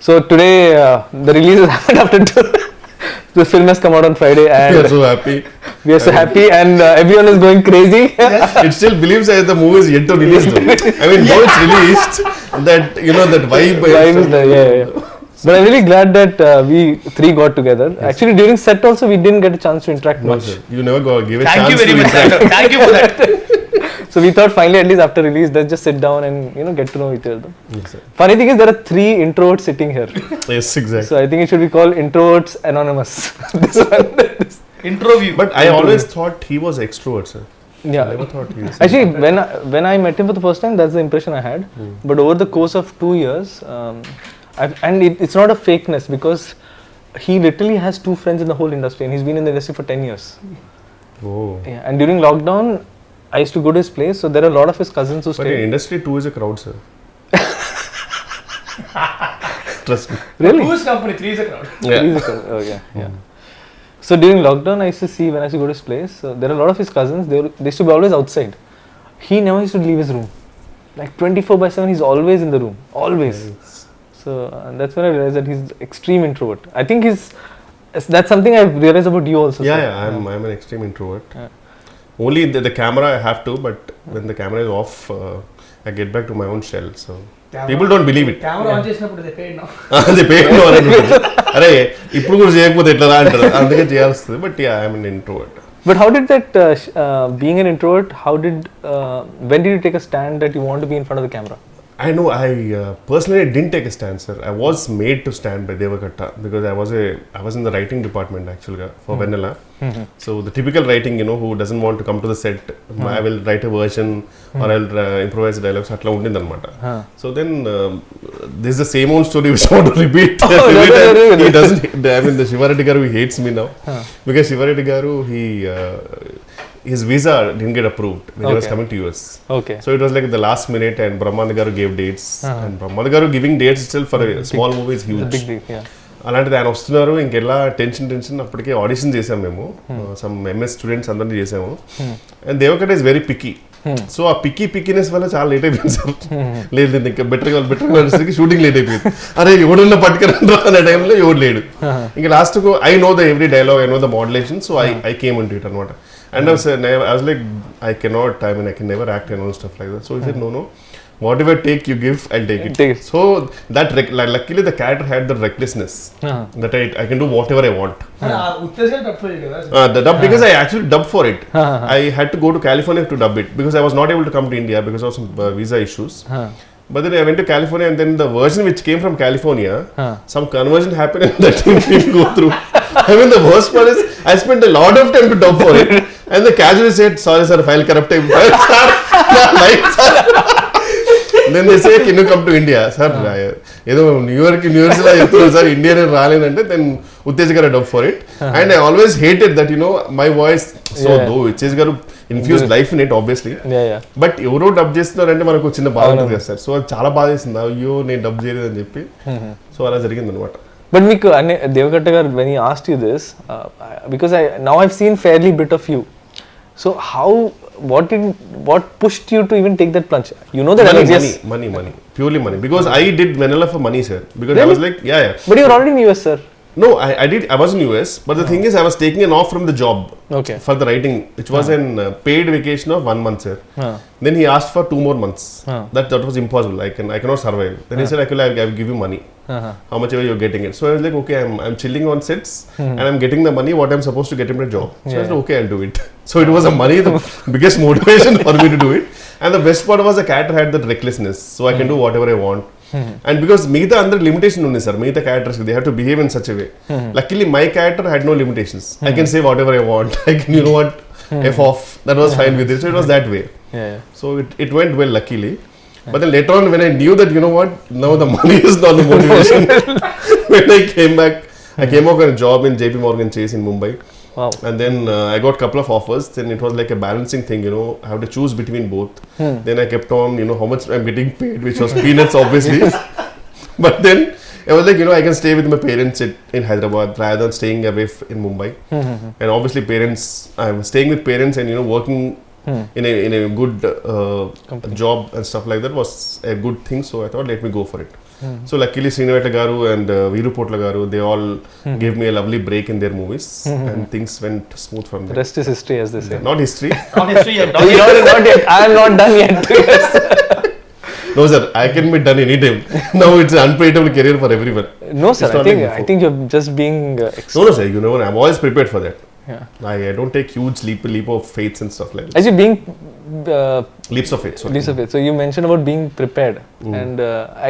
So today the release is happened after two. The film has come out on Friday and We are so happy. we are so happy and everyone is going crazy. It still believes that the movie is yet to release though. I mean, though it's released, that that vibe. Is there, yeah. But I'm really glad that we three got together. Yes. Actually, during set also we didn't get a chance to interact much. Sir. You never give a Thank chance you very to much. interact. Thank you for that. So we thought finally, at least after release, let's just sit down and get to know each other. Yes, sir. Funny thing is, there are 3 introverts sitting here. Yes, exactly. So I think it should be called Introverts Anonymous. This one. Intro view. But I always thought he was extrovert, sir. Yeah. I never thought he was. Actually, when I met him for the first time, that's the impression I had. But over the course of 2 years, it's not a fakeness because he literally has 2 friends in the whole industry, and he's been in the industry for 10 years. Oh. Yeah, and during lockdown, I used to go to his place, so there are a lot of his cousins who But in stay. industry, 2 is a crowd, sir. Trust me. Really? 2 is company, 3 is a crowd. Yeah. Oh yeah. So during lockdown, I used to see when I used to go to his place. There are a lot of his cousins. They used to be always outside. He never used to leave his room. Like 24/7, he's always in the room. Always. Yes. So that's when I realized that he's extreme introvert. I think that's something I've realized about you also. Yeah, sir. yeah. I'm an extreme introvert. Yeah. Only the camera I have to, but when the camera is off, I get back to my own shell. So people don't believe it. Camera on చేసినప్పుడు they paid now. అది పేరు అరే ఇప్పుడు కూడా చేయకపోతే ఎట్లా అంటారు అందుకే చేయాల్సి వస్తుంది but yeah I'm N introvert. But how did that being an introvert? When did you take a stand that you want to be in front of the camera? I know I personally didn't take a stand, sir. I was made to stand by Devakatta because I was in the writing department actually for Vennela. So the typical writing, who doesn't want to come to the set, I will write a version or I'll improvise dialogues. Atla undindi anamata. So then this is the same old story which I want to repeat. He doesn't. I mean, the Shivareddy Garu, he hates me now because Shivareddy Garu, his visa didn't get approved when he was coming to US. Okay. So it was like the last minute and Brahmanda Garu gave dates. And Brahmanda Garu giving dates itself for a small movie is huge. It's a big deal, yeah. అలాంటిది ఆయన వస్తున్నారు ఇంకెలా tension అప్పటికే audition చేసాం మేము some MS students అందరినీ చేసాము and Devakatta is very picky so ఆ పికీనెస్ వల్ల చాలా లేట్ అయిపోయింది సార్ లేదు ఇంకా బెటర్ షూటింగ్ లేట్ అయిపోయింది అరే ఎవడున్న పట్టుకురా అనే టైంలో ఎవడు లేడు ఇంకా last I know the every dialogue I know the modulation so I came in to it అనమాట and I was like I can never act and all stuff like that. So he said no, whatever take you give, I'll take it. So that luckily the character had the recklessness that I can do whatever I want. The dub, because I actually dubbed for it. I had to go to California to dub it because I was not able to come to India because of some visa issues. But then I went to California and then the version which came from California, some conversion happened and that didn't go through. I mean, the worst part is I spent a lot of time to dub for it and the casually said, sorry sir, file corrupted. Then they say, can you come to India? Sir, ఏదో న్యూయార్క్ York చెప్తున్నారు sir India నేను రాలేనంటే then Uttej garu dub for it and I always hated that my voice so though Uttej garu infuse life in it obviously but ఎవరో dub చేస్తున్నారంటే మనకు చిన్న బాధ ఉంటుంది కదా సార్ సో అది చాలా బాధ వేసింది అయ్యో నేను డబ్ చేయలేదని చెప్పి సో అలా జరిగింది అనమాట. But మీకు Devakatta garu, when he asked you this, because I've seen fairly bit of you. So what pushed you to even take that plunge? You know that money, purely money. Because I did Vennela for money, sir. Because really? I was like, yeah. But you were already in US, sir. No, I was in US, but the thing is I was taking an off from the job for the writing, which was an paid vacation of 1 month, sir. Then he asked for 2 more months. That was impossible. I cannot survive. Then he said, I'll give you money. How much ever you're getting it. So I was like, okay, I'm chilling on sets and I'm getting the money what I'm supposed to get in my job. So I was like, okay, I'll do it. So it was the biggest motivation for me to do it. And the best part was the character had that recklessness. So I can do whatever I want. And because Meeta under limitation only, sir. Meeta characters, they have to behave in such a way. Luckily, my character had no limitations. I can say whatever I want. I can, F off. That was fine with it. So it was that way. So it went well, luckily. But then later on, when I knew that, now the money is not the motivation. When I came back, I came out on a job in JP Morgan Chase in Mumbai. Wow. And then I got a couple of offers. Then it was like a balancing thing, I have to choose between both. Then I kept on, how much I'm getting paid, which was peanuts, obviously. But then I was like, I can stay with my parents in Hyderabad rather than staying away in Mumbai. And obviously, I'm staying with parents and, working in a good job and stuff like that was a good thing. So I thought, let me go for it. So luckily Sriniveta garu and Veeru Potla garu, they all gave me a lovely break in their movies, and things went smooth from there. Rest is history, as they say. Not history. Not history yet. Not yet. I am not done yet. Yes. No sir, I can be done anytime. Now it's an unpredictable career for everyone. No sir, It's not like before. I think you're just being No sir, you know, I'm always prepared for that. yeah. I don't take huge leap of faith and stuff like that. Actually, being Leaps of faith. Sorry. leaps of it. So you mentioned about being prepared, and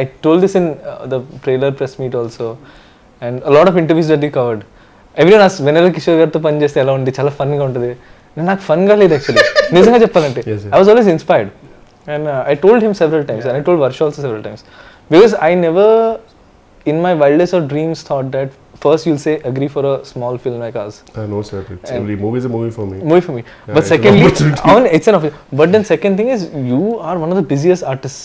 I told this in the trailer press meet also, and a lot of interviews that we covered. Everyone asked, Vennela Kishore గారితో పని చేస్తే ఎలా ఉంది, చాలా fun గా ఉంటుంది. నాకు fun గా లేదు యాక్చువల్లీ, నిజంగా చెప్పాలంటే. Yes, yes. I was always inspired, and I told him several times, and I told Varsha also several times, because I never in my wildest of dreams thought that first you'll say agree for a small film like us. No sir, every movie is a movie for me. Movie for me. Yeah, But it's an secondly, opportunity. it's an opportunity. But then second thing is, you are one of the busiest artists.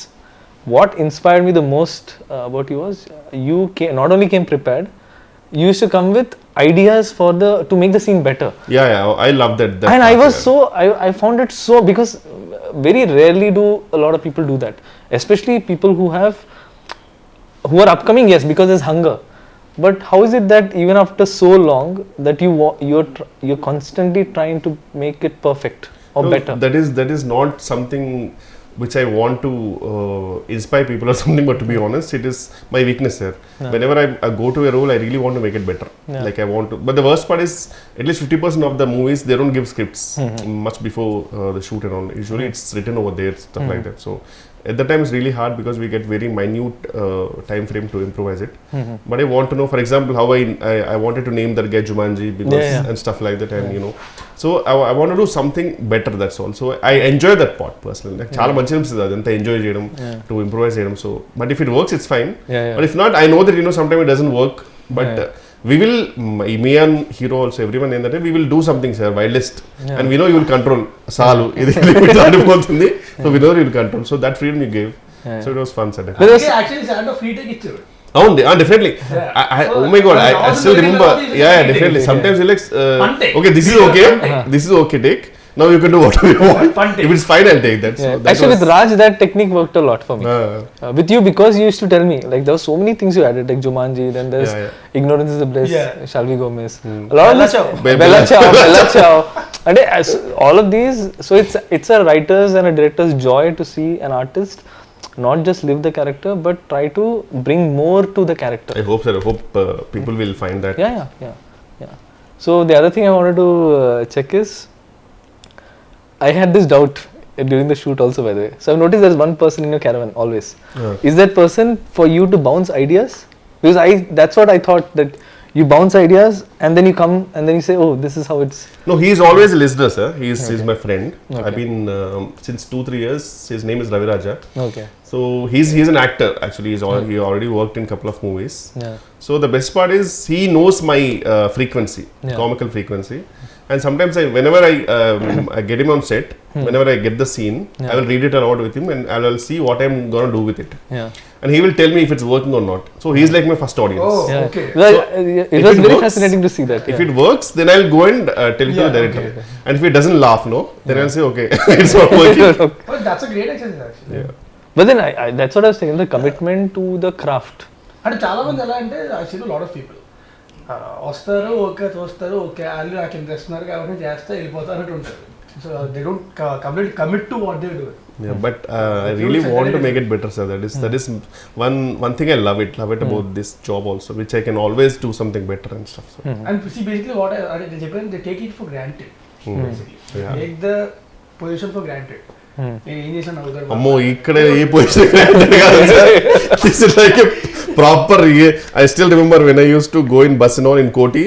What inspired me the most about you was, you not only came prepared, you used to come with ideas for to make the scene better. Yeah, I love that. And I part, was yeah. I found it so, because very rarely do a lot of people do that. Especially people who are upcoming, yes, because there's hunger. But how is it that even after so long that you're constantly trying to make it perfect or No, better? That is not something which I want to inspire people or something, but to be honest, it is my weakness here. Yeah. Whenever I go to a role, I really want to make it better. Yeah. Like I want to, but the worst part is at least 50% of the movies, they don't give scripts much before the shoot and all. Usually it's written over there, stuff like that. So at that time it's really hard because we get very minute time frame to improvise it. But I want to know, for example, how I wanted to name that guy Jumanji because and stuff like that, and you know, so I want to do something better, that's all. So I enjoy that part personally. Like చాలా మంచి అనిపిస్తుంది అదంతా enjoy చేయడం, to improvise చేయడం. So but if it works, it's fine. But if not, I know that, you know, sometimes it doesn't work, but we will, me and hero also, everyone in that we will do something, sir, wildest, and we know you will control salu ఇది దాటిపోతుంది, so we know you will control, so that freedom you gave, so it was fun, sir. Actually Santo free take ఇచ్చారు. Definitely. Oh my god, I still remember. Yeah, definitely. Sometimes you like, okay, this is okay, this is okay, take. Now you can do whatever you want. If it's fine, I'll take that. So that Actually, with Raj, that technique worked a lot for me. With you, because you used to tell me, like, there were so many things you added, like Jumanji, then there's Ignorance is the Bliss, Shall We Go Miss. A lot of this, Bella Ciao. And all of these, so it's a writer's and a director's joy to see an artist not just live the character, but try to bring more to the character. I hope, sir. I hope people will find that. Yeah. So the other thing I wanted to check is, I had this doubt during the shoot also, by the way. So I've noticed there's one person in your caravan always. Is that person for you to bounce ideas? Because that's what I thought, that you bounce ideas and then you come and then you say, oh, this is how it's. No, he's always a listener, sir. He's my friend. I've been since 2-3 years. His name is Raviraja. Okay. So he's an actor actually. He already worked in a couple of movies. Yeah. So the best part is he knows my frequency, comical frequency. And sometimes whenever I get him on set, whenever I get the scene, I will read it aloud with him and I will see what I'm gonna do with it. Yeah. And he will tell me if it's working or not. So he's like my first audience. Oh, Yeah. okay. Well, So, it if was it very works- fascinating to see that. If it works, then I'll go and tell it to the director. okay. And if he doesn't laugh, no, then I'll say, okay, it's not working. But that's a great exercise actually. Yeah. But then that's what I was saying, the commitment to the craft. అంటే చాలా మంది ఎలా అంటే I see lot of people వస్తారు, okay చూస్తారు, okay వాళ్ళు నాకు interest ఉన్నారు కాబట్టి చేస్తే వెళ్ళిపోతారు అన్నట్టు ఉంటారు. So they don't commit to what they do. Yeah, but I really want to make it better, sir. That is one thing I love about this job also, which I can always do something better and stuff. So. And see basically what they చెప్పాను, they take it for granted. Yeah. Take the position for granted. నేను ఏం చేశాను అవుతారు అమ్మో ఇక్కడ ఏ position this is like a proper I still remember when I used to go in bus and all in Koti,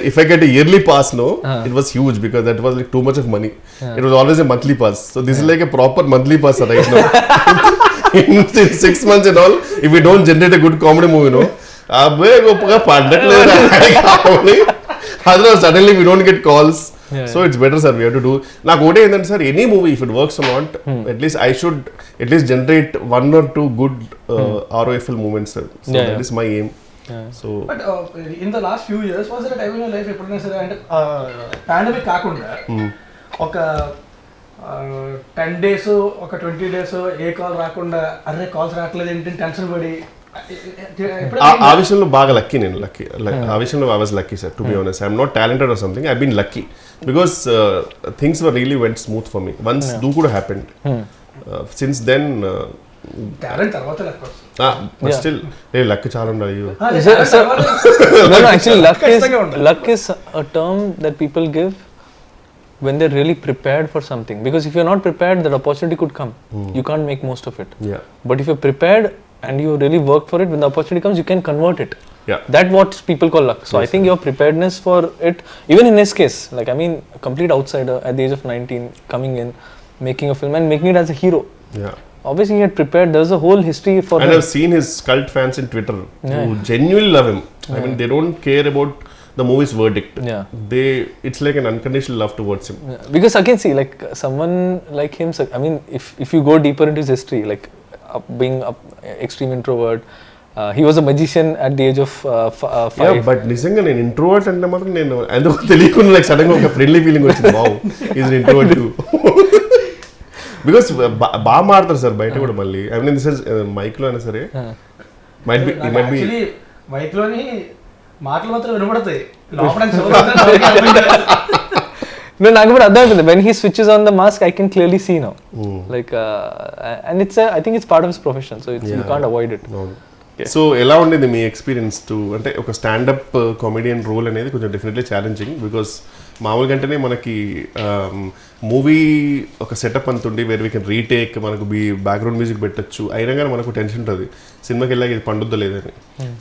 if I get a yearly pass, no, it was huge because that was like too much of money. It was always a monthly pass. So this is like a proper monthly pass right now. in 6 months and all, if we don't generate a good comedy movie, no, abbe goppaga paddatledu otherwise suddenly we don't get calls. So it's better, sir, we have to do. నాకు ఒకటే ఏంటంటే sir, any movie if it works not, at least I should at least generate 1 or 2 good ROFL moments, sir. So that is my aim. So but in the last few years was that time in your life ఎప్పుడైనా సరే, అంటే pandemic కాకుండా ఒక 10 days ఒక 20 days ఏ call రాకుండా, అరే calls రావట్లేదు ఏంటి టెన్షన్ పడి ఆ విషయంలో బాగా లక్కీ నేను లక్కీ ఆ విషయంలో I was lucky sir to be honest I'm not talented or something I been lucky because things were really went smooth for me once do కూడా హ్యాపెండ్ సిన్స్ దెన్ టాలెంట్ తర్వాత luck but still luck చాలా ఉండాలి. No, actually luck is a term that people give when they're really prepared for something, because if you're not prepared, that opportunity could come. You can't make most of it. Yeah. But if you're prepared and you really work for it, when the opportunity comes, you can convert it. Yeah. That's what people call luck. So yes, I think your preparedness for it, even in his case, like I mean, a complete outsider at the age of 19, coming in, making a film and making it as a hero. Yeah. Obviously he had prepared. There's a whole history for and him. I've seen his cult fans in Twitter who genuinely love him. I mean, they don't care about the movie's verdict. It's like an unconditional love towards him. Because again, see, like someone like him, I mean, if you go deeper into his history, like being an extreme introvert, he was a magician at the age of 5. Yeah, but నిజంగా నేను introvert అంటే మాత్రం నేను ఎందుకు తెలియకుండా like sudden గా ఒక friendly feeling వచ్చింది. Wow, is an introvert too. Because బాగా మాడతారు సార్ బయట కూడా మళ్ళీ. I mean this is mic లో అయినా సరే మైట్ బి మైక్ లోని మాటలు మాత్రం వినబడతాయి, లోపల నాకు కూడా అర్థం అవుతుంది. When he switches on the mask I can clearly see now, like and it's I think it's part of his profession, so it's you can't avoid it. So ఎలా ఉండేది మీ ఎక్స్పీరియన్స్ టు అంటే ఒక స్టాండప్ కామెడియన్ రోల్ అనేది కొంచెం definitely challenging. Because మామూలుగా అంటేనే మనకి movie ఒక సెటప్ అంతుండి వేరే వీ కెన్ రీటేక్, మనకు బ్యాక్గ్రౌండ్ మ్యూజిక్ పెట్టచ్చు, అయినా కానీ మనకు టెన్షన్ ఉంటుంది సినిమాకి వెళ్ళాక ఇది పండుద్దా లేదని.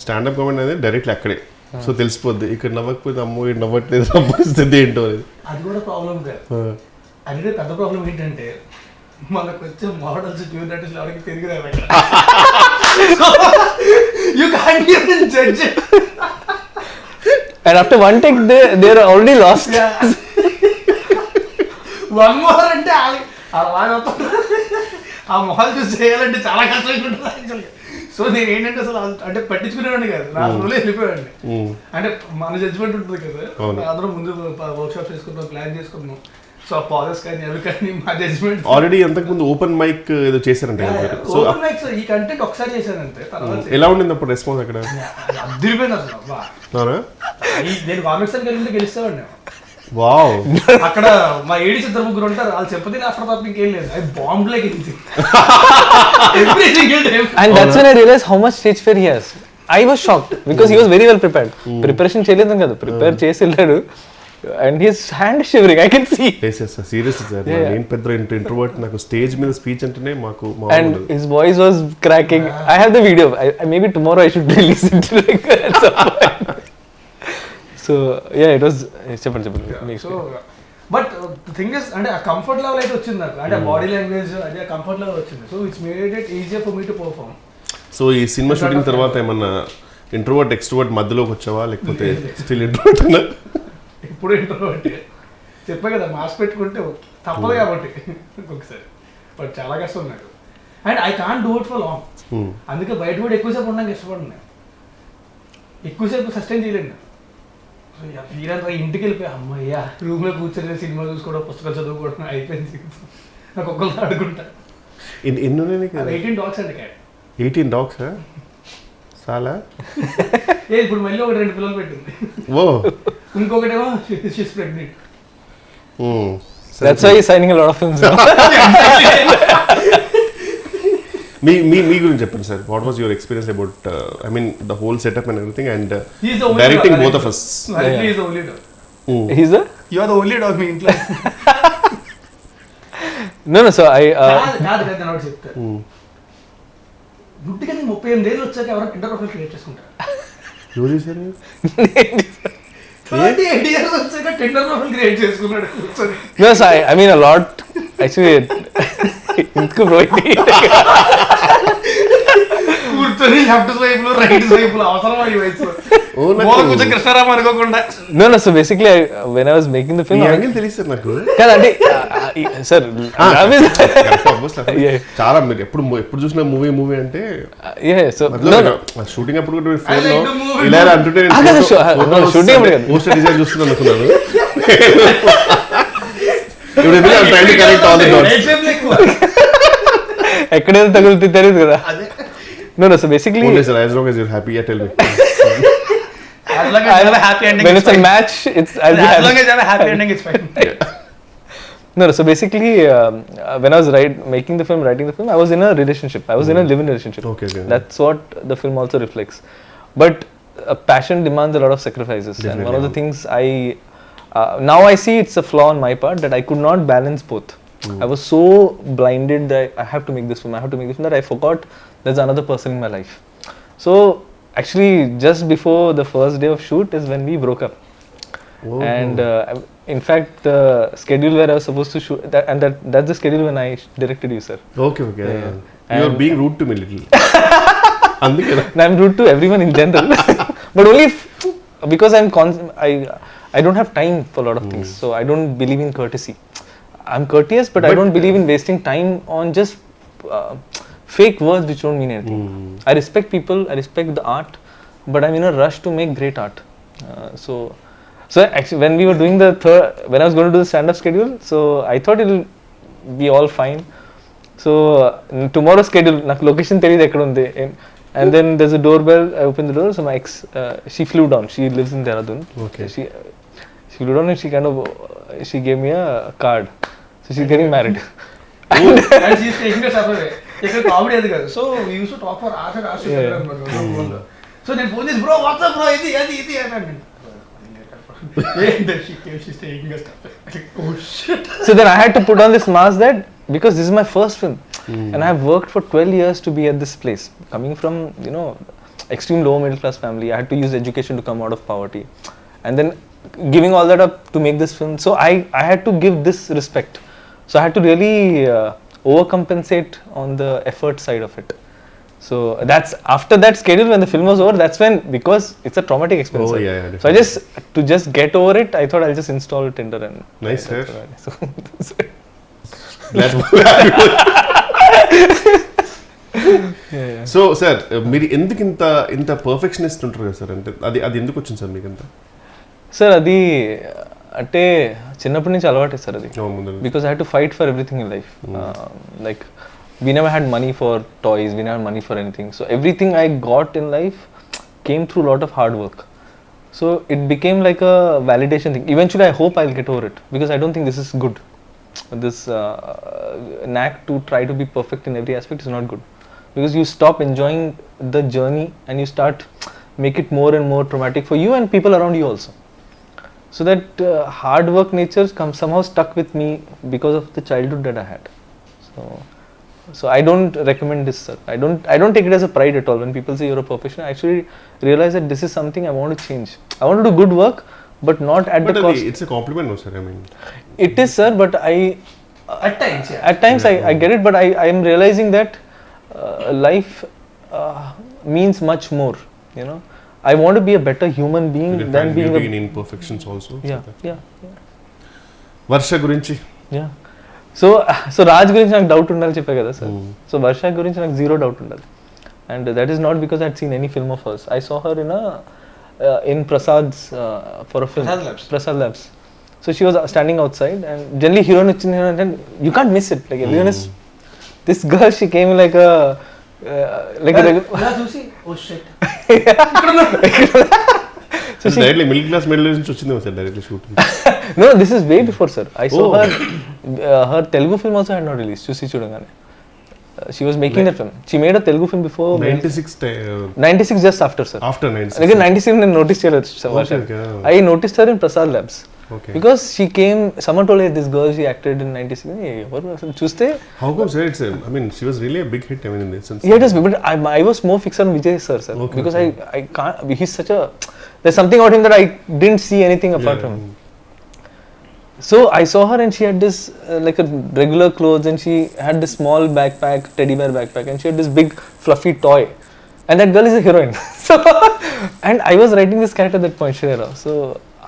స్టాండప్ కామెడీ అనేది డైరెక్ట్లీ అక్కడే, సో తెలిసిపోద్ది ఇక్కడ నవ్వకపోతే అమ్మో ఇక్కడ నవ్వట్లేదు పరిస్థితి ఏంటో అనేది. అది కూడా ప్రాబ్లం కాదు. అది పెద్ద ప్రాబ్లం ఏంటంటే మనకు వచ్చే మోడల్స్ జూనియర్ ఆర్టిస్టులు ఎవరికి తిరిగి రావాలి. You can't even judge it. And after one take, they're already lost. Yeah. One more అంటే ఆ మొహాలు చూసి చేయాలంటే చాలా కష్టంగా ఉంటుంది యాక్చువల్గా. సో నేను ఏంటంటే అసలు అంటే పట్టించుకునేవాడిని కాదు, నా రోజులే వెళ్ళిపోయాడిని. అంటే మన జడ్జ్మెంట్ ఉంటుంది కదా, అందరం ముందు వర్క్ షాప్ చేసుకుంటాం, ప్లాన్ చేసుకుంటున్నాం. సో ఆ పాజెస్ కానీ అవి కానీ మా జడ్జ్మెంట్. ఆల్రెడీ అంతకుముందు ఓపెన్ మైక్ ఏదో చేశారంటే ఓపెన్ మైక్ ఈ కంటెంట్ ఒకసారి చేశానంటే తర్వాత ఎలా ఉండింది అప్పుడు రెస్పాన్స్ అక్కడ? అదిరిపోయింది అసలు. నేను కామిక్స్ అని వెళ్ళి గెలిస్తేవాడిని. వావ్, అక్కడ మా ఏడీస్ ఇద్దరు ముగ్గురు ఉంటారు, వాళ్ళు చెప్పతే ఆఫ్టర్ తప్ప ఇంకేం లేదు. అది bomb like and that's when I realized how much stage fear he has. I was shocked because he was very well prepared. Preparation చేయలేదు కదా, ప్రిపేర్ చేసి వెళ్ళాడు. And his hand shivering, I can see. Yes, seriously sir. నేను పెద్ద introvert, నాకు stage మీద speech అంటేనే మాకు and his voice was cracking. I have the video. Maybe tomorrow I should release it like at some point. So yeah, it was చెప్పండి. So but the thing is, అంటే ఆ comfort level అయితే వచ్చింది నాకు, అంటే body language అదే comfort level వచ్చింది. So it's made it easier for me to perform. So ఈ సినిమా షూటింగ్ తర్వాత ఏమన్నా ఇంట్రోవర్ట్ ఎక్స్ట్రోవర్ట్ మధ్యలోకి వచ్చావా, లేకపోతే స్టిల్ ఇంట్రోవర్ట్ అన్నా? ఇప్పుడు ఇంట్రోవర్ట్ చెప్పా కదా, మాస్క్ పెట్టుకుంటే తప్పదు కాబట్టి ఒకసారి, బట్ చాలా కష్టం నాకు. And I can't do it for long. అందుకే బయట కూడా ఎక్కువసేపు ఉండడానికి ఇష్టపడినా, ఎక్కువసేపు సస్టైన్ చేయలేను. వీరంతా ఇంటికి వెళ్ళిపోయి అమ్మయ్యా రూమ్లో కూర్చొని సినిమా చూసుకోవడం, పుస్తకాలు చదువుకోవడం అయిపోయింది. నాకు ఒక్కరితో ఆడుకుంటా. 18 dogs అండి క్యాట్. 18 dogs చాలా ఇప్పుడు మళ్ళీ ఒకటి 2 పిల్లలు పెట్టింది. ఓ, ఇంకొకటేమో she's pregnant. That's why he's signing a lot of films. మీ గురించి చెప్పండి sir. What was your experience about I mean the whole setup and everything and directing both of us? He is the only dog. He's the? You are the only dog మీ ఇంట్లో. No, so I కాదు not చెప్తా. గుడ్డిగా 38 ఏళ్ళు వచ్చాక ఎవరైనా Tinder profile create చేసుకుంటారు? ఎవరు చేశారు? 38 years వచ్చాక టిండర్ ప్రొఫైల్ క్రియేట్ చేసుకున్నాడు. No, so I mean a lot actually. ఇందుకు కూర్చొని లెఫ్ట్ స్వైప్ లో రైట్ స్వైప్ లో అవసరమా ఈ వయసు? కొంచెం కృష్ణారామ అనుకోకుండా. No, so basically when I was making the film, angle తెలుసు నాకు. కాదండి సార్, చాలా మీరు ఎప్పుడు చూసిన మూవీ అంటే షూటింగ్ అప్పుడు కూడా ఇలా అంటుంటే షూటింగ్ పోస్టర్ డిజైన్ చూస్తున్నాను అనుకున్నాను. ఎక్కడైతే తగులుతుంది తెలియదు కదా. No, so basically, Only sir, as long as you're happy, yeah, tell me. As long as you have a happy ending, when it's it's a fine. match, I'll be As happy. long as you have a happy ending, it's fine. No, so basically, when I was making the film, writing the film, I was in a relationship. I was in a live-in relationship. Okay. That's what the film also reflects. But passion demands a lot of sacrifices. And one of the things now I see it's a flaw on my part that I could not balance both. I was so blinded that I have to make this film, that I forgot there's another person in my life. So actually, just before the first day of shoot is when we broke up. Oh. And in fact, the schedule where I was supposed to shoot, that's the schedule when I directed you, sir. Okay. Yeah. You are being rude to me little. Andukena. And I'm rude to everyone in general, but only because I don't have time for a lot of things. So I don't believe in courtesy. I'm courteous, but I don't believe in wasting time on just fake words which don't mean anything. I respect people, I respect the art, but I'm in a rush to make great art. So actually, when we were doing when I was going to do the stand-up schedule, so I thought it'll be all fine. So tomorrow's schedule, నాకు location తెలియదు ఎక్కడ ఉంది. And then there's a doorbell. I opened the door. So my ex, she flew down. She lives in Dehradun. Okay. She flew down and she gave me a card. So she's getting married. And she's taking us away. ఇక్కడ comedy అది కాదు. So we used to talk for hours and hours together అనమాట. So నేను phone చేసి bro WhatsApp bro ఇది అన్నాను. She's taking us away. Oh shit. So then I had to put on this mask that because this is my first film and I have worked for 12 years to be at this place. Coming from, extreme low middle class family, I had to use education to come out of poverty. And then giving all that up to make this film. So I had to give this respect. So I had to really overcompensate on the effort side of it. So that's after that schedule when the film was over, that's when, because it's a traumatic experience. Oh, yeah, So I to just get over it, I thought I'll just install Tinder and Nice, sir. So Glad so sir మీరు ఎందుకు ఇంత perfectionist ఉంటారు కదా sir, అంటే అది ఎందుకు వచ్చింది sir మీకు అంత? సార్ అది అంటే చిన్నప్పటి నుంచి అలవాటే సార్ అది. Because I had to fight for everything in life. Like we never had money for toys, we never had money for anything. So everything I got in life came through a lot of hard work. So it became like a validation thing. Eventually I hope I'll get over it because I don't think this is good. This knack to try to be perfect in every aspect is not good. Because you stop enjoying the journey and you start make it more and more traumatic for you and people around you also. So that hard work nature somehow stuck with me because of the childhood that I had. So I don't recommend this, sir. I don't take it as a pride at all when people say you're a perfectionist. I actually realize that this is something I want to change. I want to do good work, but not at the cost. It's a compliment, no sir. I mean, it is, sir, but at times, yeah. At times I get it, but I am realizing that life means much more. I want to be a better human being than being in imperfections also. Yeah. Varsha gurinchi. Yeah. So Raj గురించి నాకు doubt ఉండాలి చెప్పా కదా sir. So వర్ష గురించి నాకు zero doubt ఉండాలి. And that is not because I had seen any film of hers. I saw her in Prasad's for a film. Prasad Labs. So she was standing outside and generally heroine వచ్చింది and you can't miss it. Like everyone is, this girl, she came like a చూసి oh shit. So directly middle class నుంచి వచ్చింది sir directly shoot. No, this is way before, sir. I saw her Telugu film also had not released. Chusi Chudangane. She was making that film. She made a Telugu film before 96 just after, sir. After 96. Again 96 I noticed her. I noticed her in Prasad Labs. Okay. Because she came, someone told her this girl she acted in 96. Chuste. How come, sir? I mean, she was really a big hit. I mean, in this sense. Yeah, it was, but I was more fixed on Vijay sir. Okay, because I can't. He's such a. There's something about him that I didn't see anything apart from him. So I saw her and she had this like a regular clothes and she had this small backpack, teddy bear backpack, and she had this big fluffy toy. And that girl is a heroine. So, and I was writing this character at that point, Shreya. So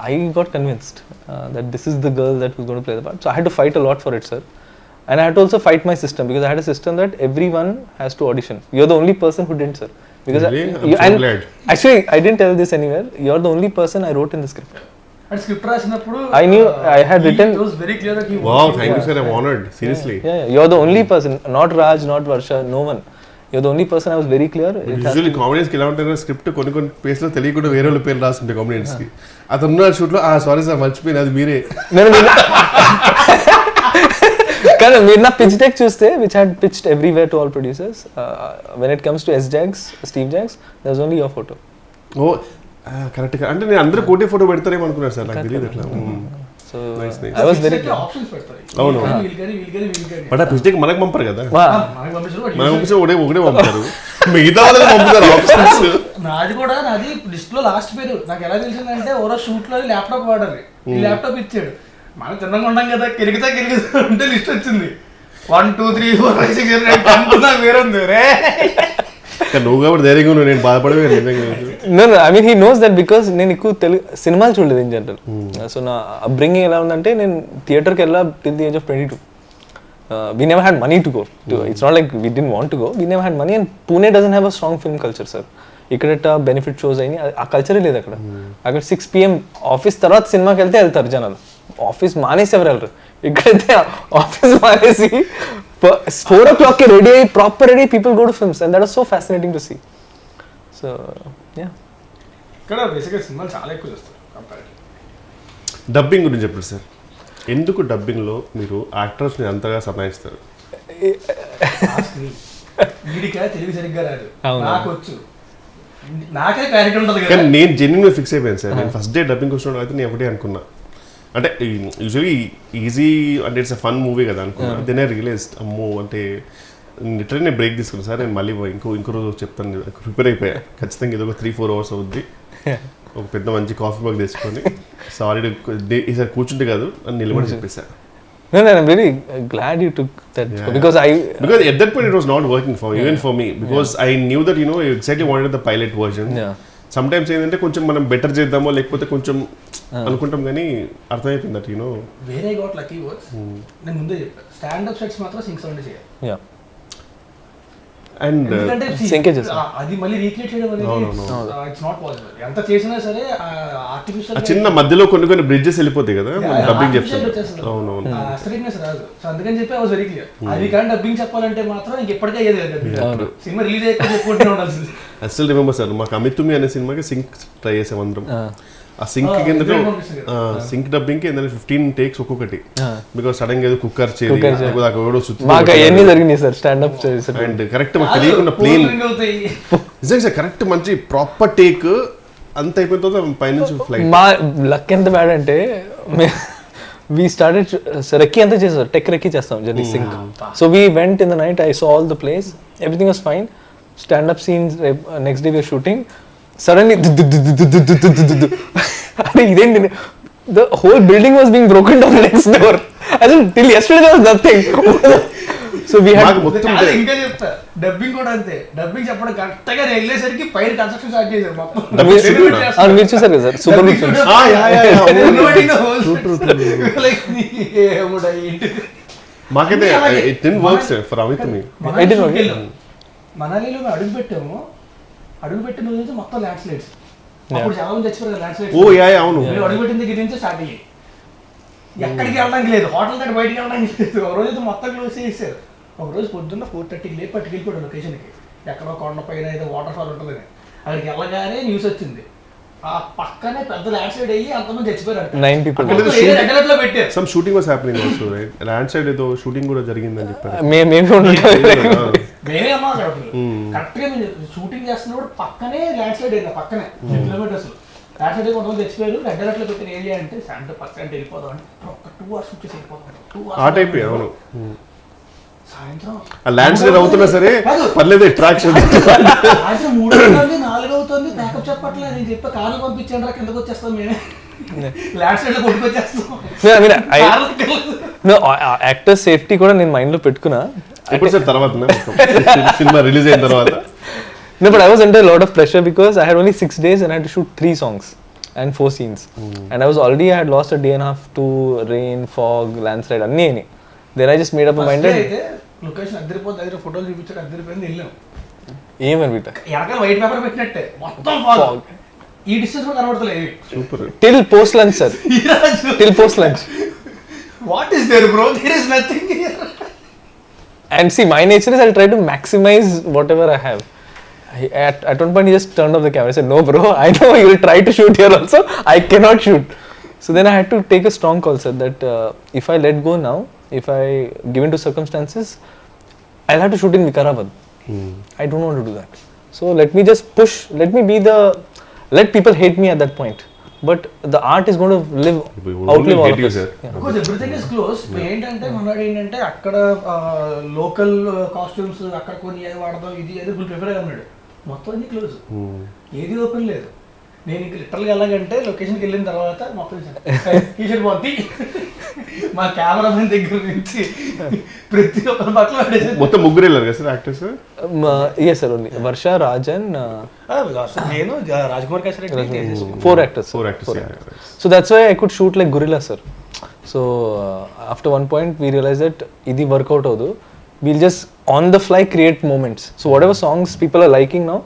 I got convinced that this is the girl that was going to play the part. So I had to fight a lot for it, sir. And I had to also fight my system because I had a system that everyone has to audition. You're the only person who didn't, sir. Because really? I'm so glad. Actually, I didn't tell this anywhere. You're the only person I wrote in the script. And script రాసినప్పుడు I knew I had written. It was very clear that he. Wow, thank you, sir. I'm honored. Seriously. Yeah. You're the only person, not Raj, not Varsha, no one. you're the only person I was very clear. Usually కామెడియన్స్కి ఎలా ఉంటారు, script కొన్ని పేజ్లో తెలియకుండా వేరే వాళ్ళ పేరు రాస్తుంటాయి కామెడియన్స్కి. అతను ఉన్న షూట్లో సారీ సార్ మర్చిపోయింది అది మీరే. కానీ మీరు నా పిచ్ డెక్ చూస్తే which had pitched everywhere to all producers, when it comes to Steve Jobs there was only your photo. Oh correct. అంటే నేను అందరూ కోటి ఫోటో పెడతారేమో అనుకున్నాను సార్, నాకు తెలియదు అట్లా. సో ఐ వాజ్ వెరీ అవును. బట్ ఆ పిచ్డెక్ మనకు పంపరు కదా, మనకు పంపిస్తే ఒకటే పంపుతారు, మిగతా వాళ్ళకి పంపుతారు ఆప్షన్స్. నాది లిస్ట్ లో లాస్ట్ పేరు నాకు ఎలా తెలిసిందంటే ఓరో షూట్ లో ల్యాప్టాప్ వాడాలి, ఈ ల్యాప్టాప్ ఇచ్చాడు. మనం తిన్నగా ఉన్నాం కదా, కెలుగుతా అంటే లిస్ట్ వచ్చింది 1 2 3 4 5 6 7 8 10 వేరే ఉంది రే. నువ్వు కాబట్టి ధైర్యంగా ఉన్నావు, నేను బాధపడవే. No, I mean he knows that because నేను ఎక్కువ సినిమాలు చూడలేదు ఇన్ జనరల్. సో నా అప్బ్రింగింగ్ ఎలా ఉందంటే నేను థియేటర్కి వెళ్ళా till the age of 22. We never had money to go to, it's not like we didn't want to go, we never had money, and Pune doesn't have a strong film culture sir. ఇక్కడ benefit shows అయినాయి, ఆ కల్చరే లేదు అక్కడ. అక్కడ 6 PM office తర్వాత సినిమాకి వెళ్తారు జనాలు, ఆఫీస్ మానేసి ఎవరు వెళ్ళరు. ఇక్కడైతే ఆఫీస్ మానేసి 4 o'clock రెడీ అయ్యి proper ready people go to films, and that was so fascinating to see. So yeah, ఇక్కడ బేసిక్గా సినిమాలు చాలా ఎక్కువ చేస్తారు కంపారిటివ్. డబ్బింగ్ గురించి చెప్పండి సార్, ఎందుకు డబ్బింగ్లో మీరు యాక్టర్స్ని అంతగా సతాయిస్తారు? వీడికా తెలుగు సరిగ్గా రాదు, నాకు వచ్చు, నాకే క్లారిటీ ఉంటుంది కదా. కానీ నేను జెన్యున్గా ఫిక్స్ అయిపోయాను సార్. నేను ఫస్ట్ డే డబ్బింగ్ వచ్చినప్పుడు అయితే నేను ఒకటే అనుకున్నా, అంటే యూజువలీ ఈజీ అంటే ఇట్స్ అ ఫన్ మూవీ కదా అనుకున్నా. దెన్ ఐ రియలైజ్ అమ్మో అంటే లిటరల్లీ నేను బ్రేక్ తీసుకున్నాను సార్, నేను మళ్ళీ ఇంకో రోజు చెప్తాను, ప్రిపేర్ అయిపోయా ఖచ్చితంగా. ఇది ఒక 3-4 hours అవుద్ది, ఒక పెద్ద మంచి కాఫీ మగ్ తెచ్చుకొని సారీ ఈసారి కూర్చుంటే కాదు అని నిలబడి చెప్పేసా. No, I'm really glad you took that, because at that point it was not working even for me, because I knew that you exactly wanted the pilot version. Sometimes ఏంటంటే కొంచెం మనం better చేద్దామో లేకపోతే కొంచెం అనుకుంటాం, కానీ అర్థమైపోయింది దట్ వేరే got lucky words. నేను ముందే చెప్పాను, స్టాండప్ సెట్స్ మాత్రం సింక్ సౌండ్ చేయాలి. అండ్ అది మళ్ళీ రీక్రియేట్ చేయడం అనేది ఇట్స్ నాట్ పాసిబుల్. ఎంత చేసినా సరే ఆర్టిఫిషియల్ చిన్న మధ్యలో కొన్ని బ్రిడ్జెస్ వెళ్ళిపోతాయి కదా డబ్బింగ్ చెప్తారు. అవునవును, అస్థెటిక్నెస్ రాదు. సో అందుకని చెప్పి ఐ వాస్ వెరీ క్లియర్, అది కానీ డబ్బింగ్ చెప్పాలంటే మాత్రం ఇంకెప్పటికే అయ్యేది డబ్బింగ్. సినిమా రిలీజ్ అయ్యాక చెప్పుకుంటూనే ఉండాల్సింది. అసలు రిమెంబర్ సార్, మాకు అమితుమి అనే సినిమాకి సింక్ ట్రై చేసాం అందరం. ఆ సింక్ కింద సింక్ డబ్బింగ్ కి 15 takes ఒక్కొక్కటి, బికాస్ సడన్ గా ఏదో కుక్కర్ అండ్ కరెక్ట్ మాకు తెలియకుండా ప్లేన్ నిజంగా సార్ కరెక్ట్ మంచి ప్రాపర్ టేక్ అంత అయిపోయిన తర్వాత పైనుంచి ఫ్లైట్. మా లక్ ఎంత బ్యాడ్ అంటే we started రెక్కి అంతా చేస్తారు, టెక్ రెక్కి చేస్తాం journey sync. So we went in the night, I saw all the plays, everything was fine. Stand up scenes, next day we were shooting, suddenly identi the whole building was being broken down next door. I think till yesterday there was nothing. So we had ఇంకా చెప్తా dubbing కూడా అంతే. Dubbing చెప్పడం కరెక్ట్గా వెళ్ళేసరికి పైన construction start చేశారు మొత్తం. మీరు చూసారు కదా సార్, సూపర్ గుడ్ ఫిల్మ్స్. మాకైతే it didn't work sir for Amitami. మనాలిలో అడుగు పెట్టిన రోజు నుంచి మొత్తం ల్యాండ్ స్లైడ్స్. అప్పుడు చాలా మంది చచ్చిపోయారు ల్యాండ్ స్లైడ్స్. ఓ యా అవును, అడుగు పెట్టిన దగ్గర నుంచి స్టార్ట్ అయ్యాయి. ఎక్కడికి వెళ్ళడానికి లేదు, హోటల్ దగ్గర బయటికి వెళ్ళడానికి లేదు. ఒక రోజు అయితే మొత్తం క్లోజ్ చేసేసారు. ఒక రోజు పొద్దున్న 4:30కి లేపు పట్టుకెళ్ళిపోయాడు లొకేషన్కి, ఎక్కడో కొండ పైన ఏదో వాటర్ ఫాల్ ఉంటుందని. అక్కడికి వెళ్ళగానే న్యూస్ వచ్చింది, ఆ పక్కనే పెద్ద ల్యాండ్ స్లైడ్ అయ్యి అంతమంది చచ్చిపోయారు. 9 people. Some shooting was happening also, right? Land side ఏదో షూటింగ్ కూడా జరిగిందని చెప్పారు. మేమే అమ్మా కరెక్ట్గా మేము షూటింగ్ చేస్తున్నప్పుడు పక్కనే ల్యాండ్ స్లైడ్ అయింది, పక్కనే 10 kilometers ల్యాండ్ స్లైడ్ కొంతమంది తెచ్చిపోయారు. రెడ్ అలర్ట్లో పెట్టిన ఏరియా అంటే 100% వెళ్ళిపోదాం అంటే ఒక 2 hours వచ్చేసి వెళ్ళిపోతాం. ఆ టైప్ అవును. సాయంత్రం ల్యాండ్ స్లైడ్ అవుతున్నా సరే పర్లేదు అట్రాక్షన్. సాయంత్రం 3 అవుతుంది 4 అవుతుంది, బ్యాకప్ చెప్పట్లే. నేను చెప్పే కార్లు పంపించండి రా, కిందకు వచ్చేస్తాం మేమే, ల్యాండ్ స్లైడ్ లో కొట్టుకొచ్చేస్తాం. యాక్టర్ సేఫ్టీ కూడా నేను మైండ్ లో పెట్టుకున్నా. ఎప్పుడు సార్ తర్వాత సినిమా రిలీజ్ అయిన తర్వాత? No, but I was under a lot of pressure because I had only 6 days and I had to shoot 3 songs and 4 scenes. And I had lost a day and a half to rain, fog, landslide, anni. Then I just made up my mind. Location అద్దరిపోతే దగ్గర ఫోటోలు చూపించాడు, అద్దరిపోయింది వెళ్ళాం. ఏమని బిడ్డ ఎనకాల white paper పెట్టినట్టే మొత్తం ఫాగ్. ఈ డిస్టెన్స్ కూడా కనబడతలేదు. Super. Till post lunch sir. Till post lunch. What is there bro? There is nothing here. And see, my nature is I'll try to maximize whatever I have. At one point, he just turned off the camera. I said, "No, bro. I know you will try to shoot here also. I cannot shoot." So then I had to take a strong call, sir. That if I let go now, if I give in to circumstances, I'll have to shoot in Vikarabad. I don't want to do that. So let me just push. Let people hate me at that point. But the art is going to outlive all of us. Because everything is close. ఏంటంటే మనోడు ఏంటంటే అక్కడ local costumes అక్కడ కొన్ని ఏది వాడదాం ఇది ఏది ఫుల్ ప్రిపేర్ అన్నాడు. మొత్తం అన్ని క్లోజ్, ఏది ఓపెన్ లేదు. నేను ఇంక లిటరల్గా ఎలాగంటే లొకేషన్కి వెళ్ళిన తర్వాత మొత్తం టీషర్ట్ బాగుంది, మా కెమెరామెన్ దగ్గర నుంచి ప్రతి ఒక్కరి బట్టలు పడేసి మొత్తం ముగ్గురు వెళ్ళారు కదా sir actors? Yes sir, only Varsha, Raj and నేను Rajkumar kesari 4 actors. So that's why I could shoot like gorilla, sir. So after one point we realized that idi workout avadu, we'll just on the fly create moments. So whatever songs people are liking now,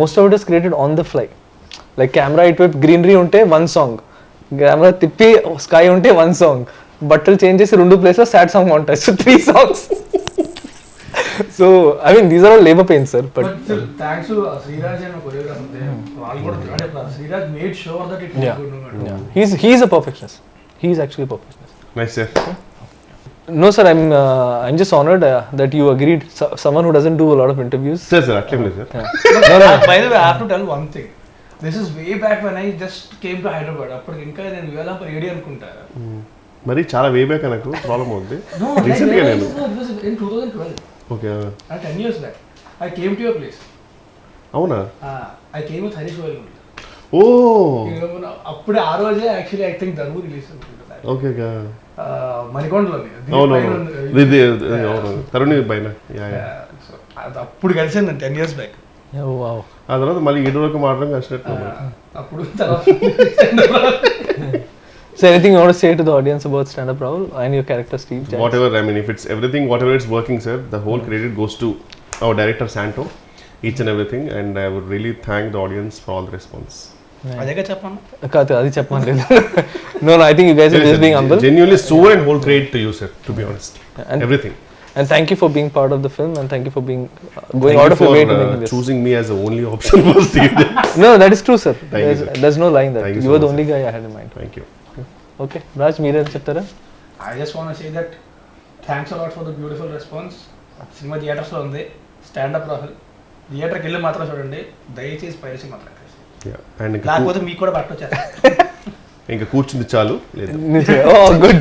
most of it is created on the fly. Like camera ఇటువైపు greenery ఉంటే 1 song, camera తిప్పి sky ఉంటే 1 song, బట్టలు change చేసి 2 ప్లేస్లో sad song ఉంటాయి. So 3 songs. So I mean these are all labor pains, sir. But thanks to Sriraj and choreographer, వాళ్ళు కూడా Sriraj made sure that it was good. He's a perfectionist. He's actually a perfectionist. Nice sir. No sir, I'm just honored that you agreed. Someone who doesn't do a lot of interviews. Sir actually sir. No. By the way, I have to tell one thing. This is way back when I just came to Hyderabad. అప్పటికి ఇంకా నేను వేలంపర్ AD అనుకుంటా. మరి చాలా way back నాకు problem ఉంది. No, recent గా నేను in 2012. Okay 10 years back. I came to your place. అవునా? I came with Harish Goyal. ఓ అప్పుడే ఆ రోజే యాక్చువల్లీ ఐ థింక్ ధర్మూ రిలీజ్ అనుకుంటా. ఓకే మణికొండలోనే. అవును తరుణి పైన అప్పుడు కలిసాను నేను 10 years back. Oh wow. ఆ తర్వాత మళ్ళీ 7 వరకు మాట్లాడడం కష్టం. అప్పుడు తర్వాత So anything you want to say to the audience about stand-up, Rahul, and your character Steve? Whatever, I mean, if it's everything, whatever it's working, sir, the whole credit goes to our director Santo, each and everything, and I would really thank the audience for all the response. అదేగా చెప్పాను కాదు అది చెప్పమని లేదు. No, I think you guys are just being humble. Genuinely soul and whole credit to you, sir, to be honest. And everything. And thank you for being part of the film, and thank you for being going out of your way to make this. Choosing me as the only option for Steve. No, that is true, sir. Thank you, sir. There's no lying that. You were the only guy I had in mind. Thank you. Okay, Raj, మీరేం చెప్తారా? I just want to say that thanks a lot for the beautiful response. Cinema థియేటర్స్లో ఉంది. Stand up Rahul థియేటర్కి వెళ్ళి మాత్రం చూడండి, దయచేసి piracy మాత్రం లేకపోతే మీకు కూడా పట్టొచ్చారు. ఇంకా కూర్చుంది చాలు లేదు. Oh, good.